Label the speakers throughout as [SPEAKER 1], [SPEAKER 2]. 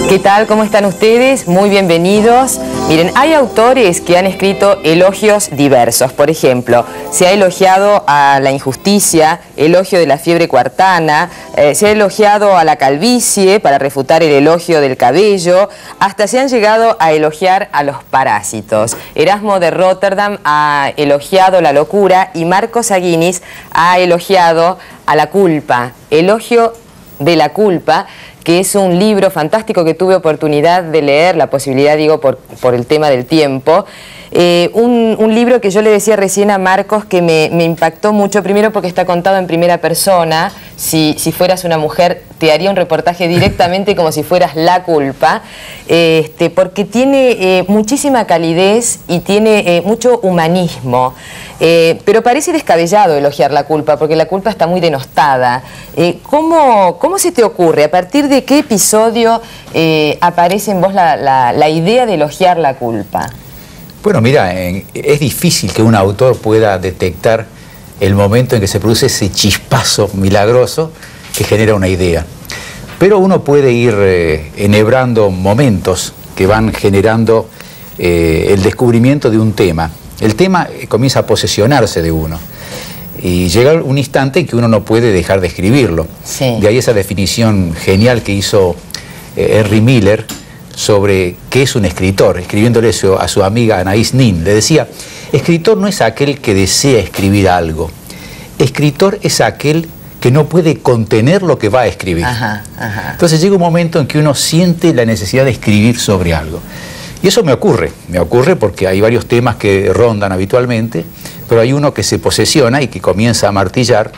[SPEAKER 1] ¿Qué tal? ¿Cómo están ustedes? Muy bienvenidos. Miren, hay autores que han escrito elogios diversos. Por ejemplo, se ha elogiado a la injusticia, elogio de la fiebre cuartana, se ha elogiado a la calvicie para refutar el elogio del cabello, hasta se han llegado a elogiar a los parásitos. Erasmo de Rotterdam ha elogiado la locura y Marcos Aguinis ha elogiado a la culpa, elogio de la culpa, que es un libro fantástico que tuve oportunidad de leer, la posibilidad, digo, por el tema del tiempo. Un libro que yo le decía recién a Marcos que me impactó mucho, primero porque está contado en primera persona. Si fueras una mujer te haría un reportaje directamente como si fueras la culpa, porque tiene muchísima calidez y tiene mucho humanismo, pero parece descabellado elogiar la culpa, porque la culpa está muy denostada. ¿Cómo se te ocurre? ¿A partir de qué episodio aparece en vos la idea de elogiar la culpa?
[SPEAKER 2] Bueno, mira, es difícil que un autor pueda detectar el momento en que se produce ese chispazo milagroso que genera una idea. Pero uno puede ir enhebrando momentos que van generando el descubrimiento de un tema. El tema comienza a posesionarse de uno y llega un instante en que uno no puede dejar de escribirlo.
[SPEAKER 1] Sí.
[SPEAKER 2] De ahí esa definición genial que hizo Henry Miller sobre qué es un escritor, escribiéndole eso a su amiga Anaïs Nin. Le decía, escritor no es aquel que desea escribir algo, escritor es aquel que no puede contener lo que va a escribir.
[SPEAKER 1] Ajá, ajá.
[SPEAKER 2] Entonces llega un momento en que uno siente la necesidad de escribir sobre algo. Y eso me ocurre porque hay varios temas que rondan habitualmente, pero hay uno que se posesiona y que comienza a martillar,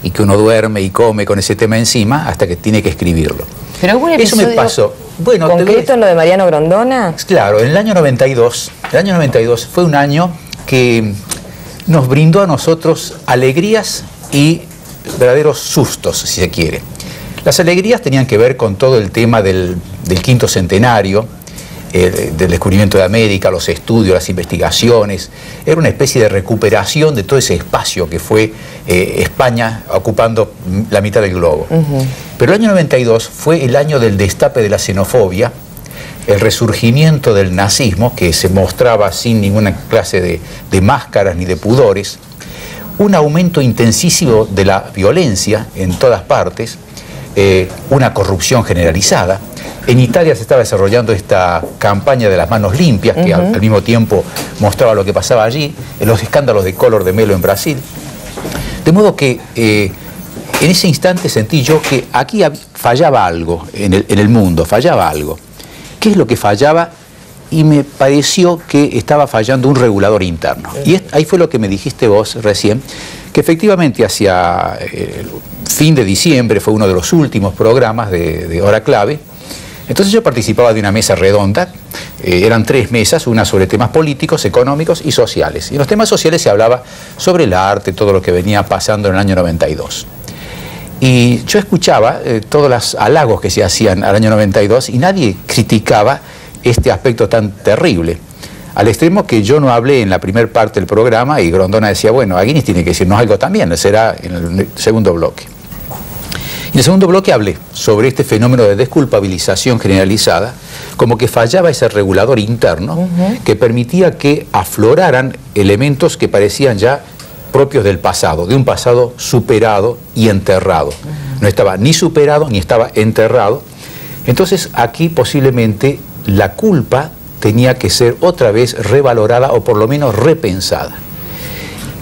[SPEAKER 2] y que uno duerme y come con ese tema encima hasta que tiene que escribirlo.
[SPEAKER 1] ¿Pero algún episodio
[SPEAKER 2] eso me pasó. Bueno,
[SPEAKER 1] concreto en lo de Mariano Grondona?
[SPEAKER 2] Claro, en el año 92, fue un año que nos brindó a nosotros alegrías y verdaderos sustos, si se quiere. Las alegrías tenían que ver con todo el tema del quinto centenario, del descubrimiento de América, los estudios, las investigaciones. Era una especie de recuperación de todo ese espacio que fue España ocupando la mitad del globo. Pero el año 92 fue el año del destape de la xenofobia, el resurgimiento del nazismo, que se mostraba sin ninguna clase de máscaras ni de pudores, un aumento intensísimo de la violencia en todas partes, una corrupción generalizada. En Italia se estaba desarrollando esta campaña de las manos limpias, que al mismo tiempo mostraba lo que pasaba allí, los escándalos de Collor de Mello en Brasil. De modo que en ese instante sentí yo que aquí fallaba algo en el mundo, fallaba algo. ¿Qué es lo que fallaba? Y me pareció que estaba fallando un regulador interno. Y ahí fue lo que me dijiste vos recién, que efectivamente hacia el fin de diciembre fue uno de los últimos programas de Hora Clave. Entonces yo participaba de una mesa redonda, eran 3 mesas, una sobre temas políticos, económicos y sociales. Y en los temas sociales se hablaba sobre el arte, todo lo que venía pasando en el año 92. Y yo escuchaba todos los halagos que se hacían al año 92 y nadie criticaba este aspecto tan terrible. Al extremo que yo no hablé en la primera parte del programa y Grondona decía, bueno, Aguinis tiene que decirnos algo también, será en el segundo bloque. En el segundo bloque hablé sobre este fenómeno de desculpabilización generalizada, como que fallaba ese regulador interno que permitía que afloraran elementos que parecían ya propios del pasado, de un pasado superado y enterrado. No estaba ni superado ni estaba enterrado. Entonces aquí posiblemente la culpa tenía que ser otra vez revalorada o por lo menos repensada.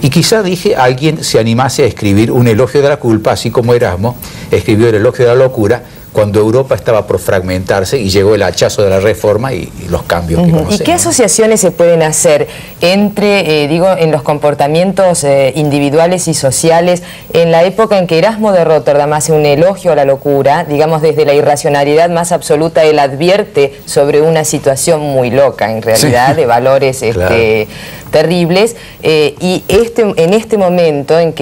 [SPEAKER 2] Y quizá, dije, alguien se animase a escribir un elogio de la culpa, así como Erasmo escribió el elogio de la locura, cuando Europa estaba por fragmentarse y llegó el hachazo de la Reforma y los cambios que conocemos.
[SPEAKER 1] ¿Y qué asociaciones se pueden hacer entre, en los comportamientos individuales y sociales en la época en que Erasmo de Rotterdam hace un elogio a la locura, digamos desde la irracionalidad más absoluta, él advierte sobre una situación muy loca en realidad, de valores
[SPEAKER 2] claro,
[SPEAKER 1] terribles, y en este momento en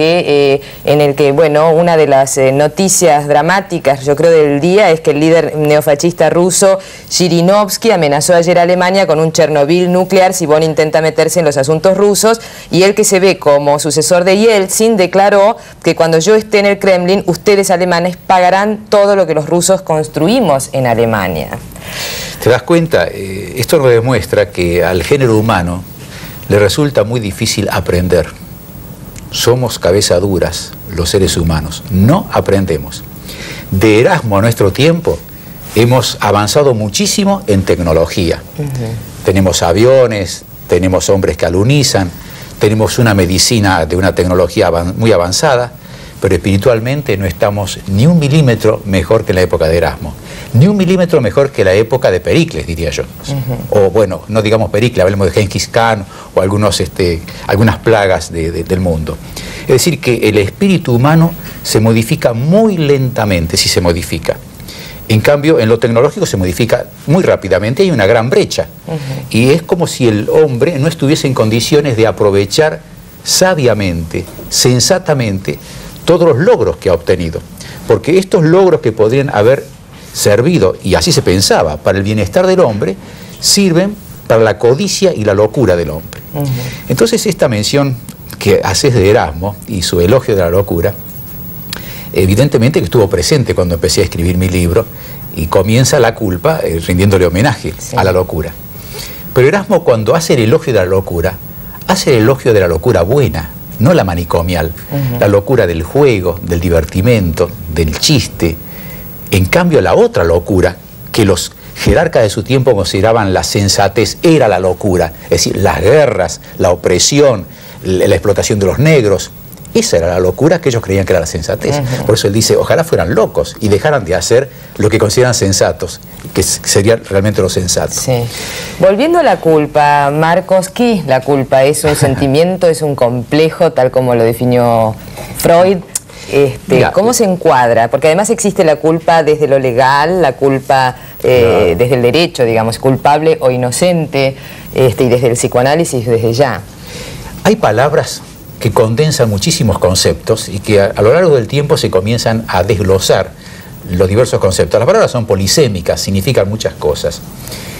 [SPEAKER 1] el que, bueno, una de las noticias noticias dramáticas, yo creo, del día es que el líder neofascista ruso Zhirinovsky amenazó ayer a Alemania con un Chernobyl nuclear si Bonn intenta meterse en los asuntos rusos, y él, que se ve como sucesor de Yeltsin, declaró que cuando yo esté en el Kremlin, ustedes alemanes pagarán todo lo que los rusos construimos en Alemania.
[SPEAKER 2] ¿Te das cuenta? Esto nos demuestra que al género humano le resulta muy difícil aprender. Somos cabeza duras los seres humanos, no aprendemos. De Erasmo a nuestro tiempo hemos avanzado muchísimo en tecnología. Tenemos aviones, tenemos hombres que alunizan, tenemos una medicina de una tecnología muy avanzada, pero espiritualmente no estamos ni un milímetro mejor que en la época de Erasmo, ni un milímetro mejor que la época de Pericles, diría yo. O bueno, no digamos Pericles, hablemos de Genghis Khan o algunas plagas del mundo. Es decir, que el espíritu humano se modifica muy lentamente, si se modifica. En cambio, en lo tecnológico se modifica muy rápidamente, hay una gran brecha. Y es como si el hombre no estuviese en condiciones de aprovechar sabiamente, sensatamente, todos los logros que ha obtenido. Porque estos logros que podrían haber servido, y así se pensaba, para el bienestar del hombre, sirven para la codicia y la locura del hombre. Entonces, esta mención que haces de Erasmo y su elogio de la locura, evidentemente que estuvo presente cuando empecé a escribir mi libro, y comienza La culpa rindiéndole homenaje a la locura. Pero Erasmo, cuando hace el elogio de la locura, hace el elogio de la locura buena, no la manicomial, la locura del juego, del divertimento, del chiste. En cambio, la otra locura, que los jerarcas de su tiempo consideraban la sensatez, era la locura, es decir, las guerras, la opresión, la explotación de los negros. Esa era la locura que ellos creían que era la sensatez. Por eso él dice, ojalá fueran locos y dejaran de hacer lo que consideran sensatos, que sería realmente lo sensato.
[SPEAKER 1] Sí. Volviendo a la culpa, Marcos, ¿qué es la culpa? ¿Es un sentimiento, es un complejo, tal como lo definió Freud? Mira, ¿cómo se encuadra? Porque además existe la culpa desde lo legal, la culpa desde el derecho, digamos, culpable o inocente, y desde el psicoanálisis desde ya.
[SPEAKER 2] Hay palabras que condensan muchísimos conceptos y que a lo largo del tiempo se comienzan a desglosar los diversos conceptos. Las palabras son polisémicas, significan muchas cosas.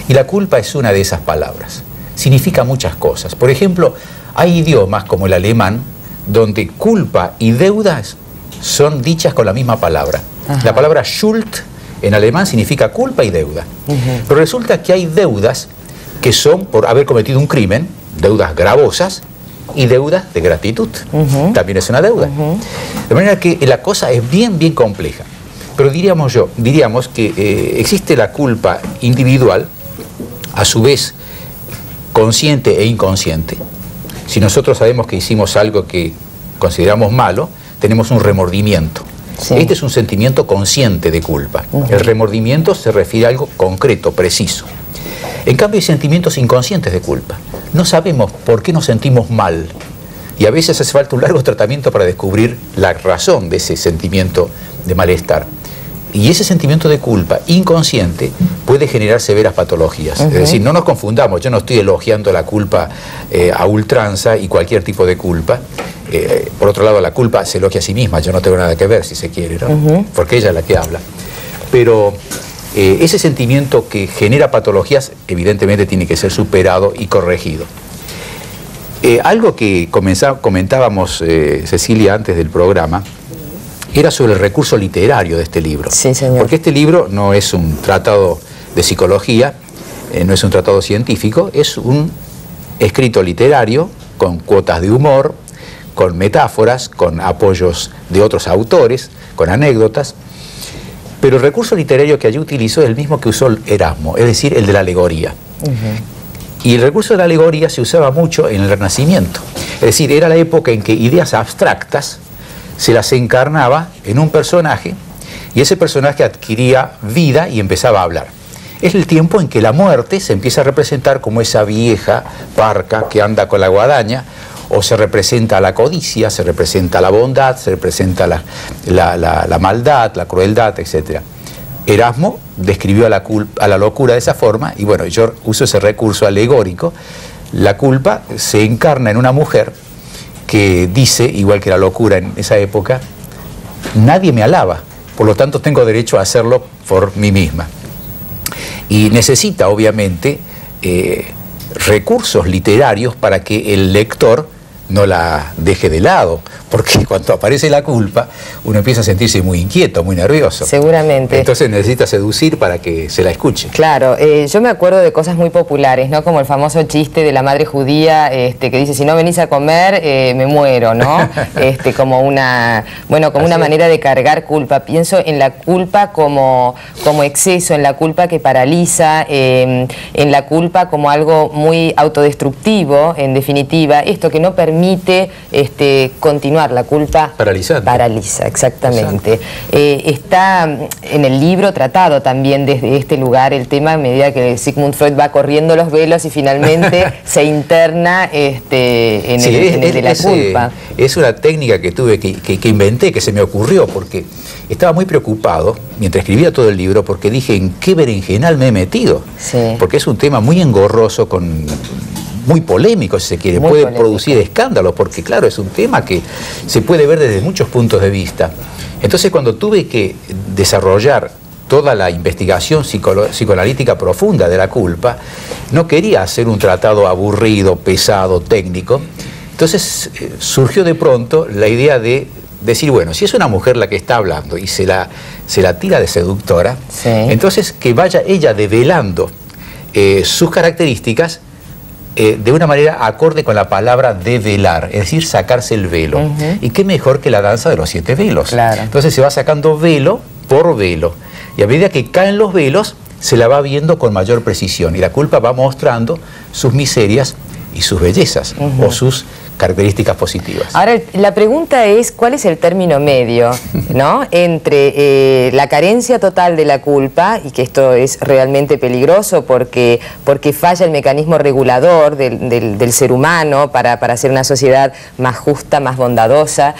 [SPEAKER 2] Y la culpa es una de esas palabras. Significa muchas cosas. Por ejemplo, hay idiomas como el alemán donde culpa y deudas son dichas con la misma palabra. La palabra Schuld en alemán significa culpa y deuda. Pero resulta que hay deudas que son por haber cometido un crimen, deudas gravosas, y deuda de gratitud. También es una deuda. De manera que la cosa es bien compleja. Pero diríamos que existe la culpa individual, a su vez consciente e inconsciente. Si nosotros sabemos que hicimos algo que consideramos malo, tenemos un remordimiento. Este es un sentimiento consciente de culpa. El remordimiento se refiere a algo concreto, preciso. En cambio, hay sentimientos inconscientes de culpa. No sabemos por qué nos sentimos mal. Y a veces hace falta un largo tratamiento para descubrir la razón de ese sentimiento de malestar. Y ese sentimiento de culpa inconsciente puede generar severas patologías. Es decir, no nos confundamos, yo no estoy elogiando la culpa a ultranza y cualquier tipo de culpa. Por otro lado, la culpa se elogia a sí misma, yo no tengo nada que ver, si se quiere, ¿no? Porque ella es la que habla. Pero ese sentimiento que genera patologías, evidentemente tiene que ser superado y corregido. Algo que comentábamos, Cecilia, antes del programa, era sobre el recurso literario de este libro.
[SPEAKER 1] Sí, señor.
[SPEAKER 2] Porque este libro no es un tratado de psicología, no es un tratado científico, es un escrito literario con cuotas de humor, con metáforas, con apoyos de otros autores, con anécdotas. Pero el recurso literario que allí utilizó es el mismo que usó Erasmo, es decir, el de la alegoría. Y el recurso de la alegoría se usaba mucho en el Renacimiento. Es decir, era la época en que ideas abstractas se las encarnaba en un personaje y ese personaje adquiría vida y empezaba a hablar. Es el tiempo en que la muerte se empieza a representar como esa vieja parca que anda con la guadaña, o se representa la codicia, se representa la bondad, se representa la maldad, la crueldad, etc. Erasmo describió a la locura de esa forma, y bueno, yo uso ese recurso alegórico. La culpa se encarna en una mujer que dice, igual que la locura en esa época, nadie me alaba, por lo tanto tengo derecho a hacerlo por mí misma. Y necesita, obviamente, recursos literarios para que el lector no la deje de lado, porque cuando aparece la culpa uno empieza a sentirse muy inquieto, muy nervioso.
[SPEAKER 1] Seguramente.
[SPEAKER 2] Entonces necesita seducir para que se la escuche.
[SPEAKER 1] Claro, yo me acuerdo de cosas muy populares, ¿no? Como el famoso chiste de la madre judía que dice, si no venís a comer, me muero, ¿no? Como una, bueno, como una manera de cargar culpa. Pienso en la culpa como exceso, en la culpa que paraliza, en la culpa como algo muy autodestructivo, en definitiva, esto que no permite continuar, la culpa paraliza, exactamente. Está en el libro tratado también desde este lugar el tema a medida que Sigmund Freud va corriendo los velos y finalmente se interna en el de la culpa.
[SPEAKER 2] Es una técnica que tuve, que inventé, que se me ocurrió, porque estaba muy preocupado mientras escribía todo el libro, porque dije, ¿en qué berenjenal me he metido? Sí. Porque es un tema muy engorroso, muy polémico, si se quiere, puede producir escándalos, porque claro, es un tema que se puede ver desde muchos puntos de vista. Entonces, cuando tuve que desarrollar toda la investigación psicoanalítica profunda de la culpa, no quería hacer un tratado aburrido, pesado, técnico. Entonces surgió de pronto la idea de decir, bueno, si es una mujer la que está hablando y se la tira de seductora, sí, entonces que vaya ella develando sus características de una manera acorde con la palabra develar, es decir, sacarse el velo. Y qué mejor que la danza de los 7 velos. Claro. Entonces se va sacando velo por velo. Y a medida que caen los velos, se la va viendo con mayor precisión. Y la culpa va mostrando sus miserias y sus bellezas, o sus características positivas. Ahora,
[SPEAKER 1] la pregunta es, ¿cuál es el término medio, ¿no? entre la carencia total de la culpa, y que esto es realmente peligroso porque falla el mecanismo regulador del ser humano para hacer una sociedad más justa, más bondadosa,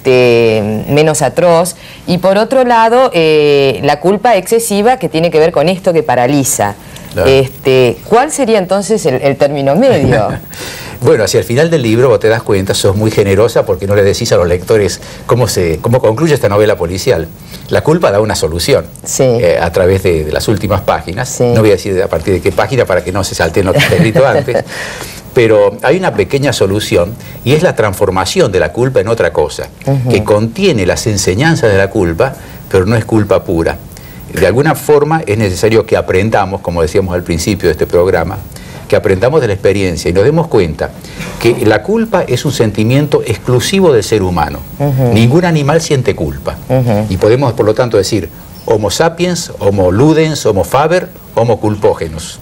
[SPEAKER 1] menos atroz, y por otro lado, la culpa excesiva que tiene que ver con esto que paraliza? Claro. ¿Cuál sería entonces el término medio?
[SPEAKER 2] Bueno, hacia el final del libro vos te das cuenta, sos muy generosa porque no le decís a los lectores cómo concluye esta novela policial. La culpa da una solución, sí, a través de las últimas páginas. Sí. No voy a decir a partir de qué página para que no se salten lo que está escrito antes, pero hay una pequeña solución y es la transformación de la culpa en otra cosa, que contiene las enseñanzas de la culpa, pero no es culpa pura. De alguna forma es necesario que aprendamos, como decíamos al principio de este programa, que aprendamos de la experiencia y nos demos cuenta que la culpa es un sentimiento exclusivo del ser humano. Ningún animal siente culpa. Y podemos, por lo tanto, decir Homo sapiens, Homo ludens, Homo faber, Homo culpógenos.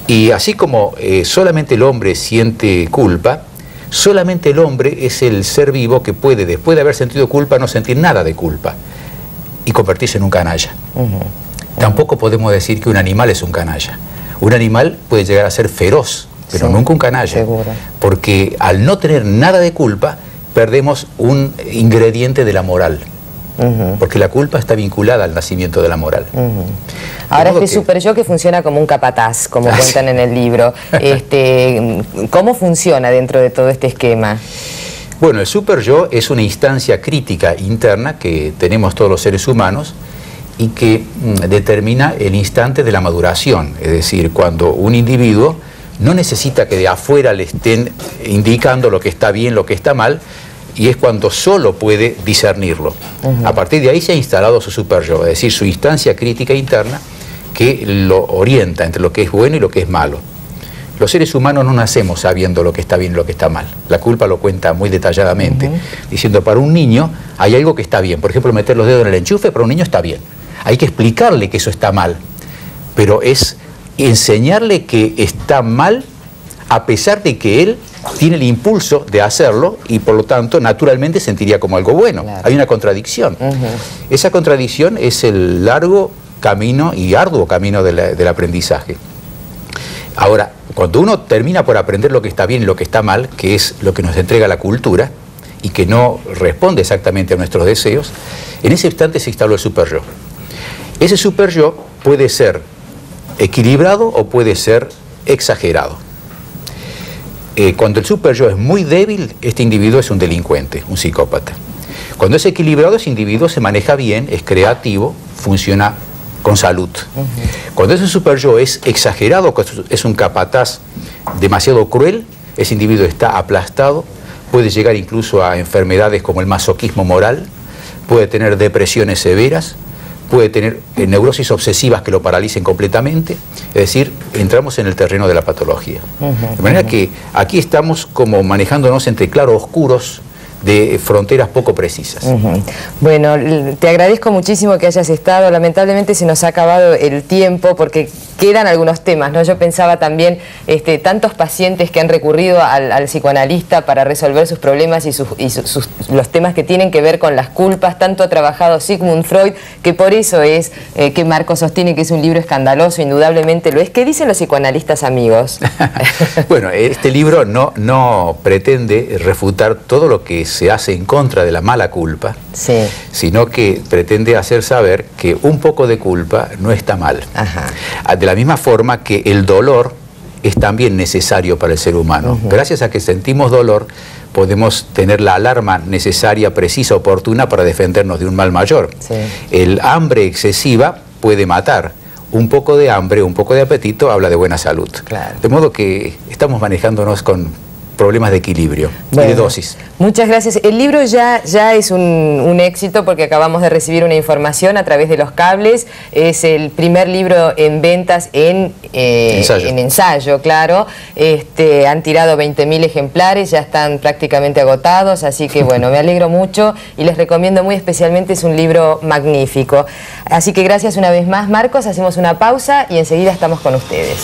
[SPEAKER 2] Y así como solamente el hombre siente culpa, solamente el hombre es el ser vivo que puede, después de haber sentido culpa, no sentir nada de culpa y convertirse en un canalla. Tampoco podemos decir que un animal es un canalla. Un animal puede llegar a ser feroz, pero sí, nunca un canalla. Seguro. Porque al no tener nada de culpa, perdemos un ingrediente de la moral. Porque la culpa está vinculada al nacimiento de la moral.
[SPEAKER 1] Ahora, este super yo que funciona como un capataz, como cuentan en el libro, ¿cómo funciona dentro de todo este esquema?
[SPEAKER 2] Bueno, el super yo es una instancia crítica interna que tenemos todos los seres humanos y que determina el instante de la maduración, es decir, cuando un individuo no necesita que de afuera le estén indicando lo que está bien, lo que está mal, y es cuando solo puede discernirlo. A partir de ahí se ha instalado su super yo, es decir, su instancia crítica interna que lo orienta entre lo que es bueno y lo que es malo. Los seres humanos no nacemos sabiendo lo que está bien y lo que está mal. La culpa lo cuenta muy detalladamente, diciendo, para un niño hay algo que está bien. Por ejemplo, meter los dedos en el enchufe, para un niño está bien. Hay que explicarle que eso está mal, pero es enseñarle que está mal a pesar de que él tiene el impulso de hacerlo y por lo tanto naturalmente sentiría como algo bueno. Claro. Hay una contradicción. Esa contradicción es el largo camino y arduo camino del aprendizaje. Ahora, cuando uno termina por aprender lo que está bien y lo que está mal, que es lo que nos entrega la cultura y que no responde exactamente a nuestros deseos, en ese instante se instaló el super yo. Ese super yo puede ser equilibrado o puede ser exagerado. Cuando el super yo es muy débil, este individuo es un delincuente, un psicópata. Cuando es equilibrado, ese individuo se maneja bien, es creativo, funciona con salud. Cuando ese super yo es exagerado, es un capataz demasiado cruel, ese individuo está aplastado, puede llegar incluso a enfermedades como el masoquismo moral, puede tener depresiones severas, puede tener neurosis obsesivas que lo paralicen completamente, es decir, entramos en el terreno de la patología. De manera que aquí estamos como manejándonos entre claroscuros de fronteras poco precisas.
[SPEAKER 1] Bueno, te agradezco muchísimo que hayas estado. Lamentablemente se nos ha acabado el tiempo porque quedan algunos temas, ¿no? Yo pensaba también tantos pacientes que han recurrido al psicoanalista para resolver sus problemas y los temas que tienen que ver con las culpas. Tanto ha trabajado Sigmund Freud, que por eso es que Marcos sostiene que es un libro escandaloso, indudablemente lo es. ¿Qué dicen los psicoanalistas amigos?
[SPEAKER 2] Bueno, este libro no pretende refutar todo lo que se hace en contra de la mala culpa, sí, sino que pretende hacer saber que un poco de culpa no está mal. De la misma forma que el dolor es también necesario para el ser humano. Gracias a que sentimos dolor, podemos tener la alarma necesaria, precisa, oportuna para defendernos de un mal mayor. Sí. El hambre excesiva puede matar. Un poco de hambre, un poco de apetito habla de buena salud. Claro. De modo que estamos manejándonos con problemas de equilibrio y de dosis.
[SPEAKER 1] Muchas gracias. El libro ya es un éxito porque acabamos de recibir una información a través de los cables. Es el primer libro en ventas en ensayo, claro. Han tirado 20.000 ejemplares, ya están prácticamente agotados, así que bueno, me alegro mucho y les recomiendo muy especialmente, es un libro magnífico. Así que gracias una vez más, Marcos, hacemos una pausa y enseguida estamos con ustedes.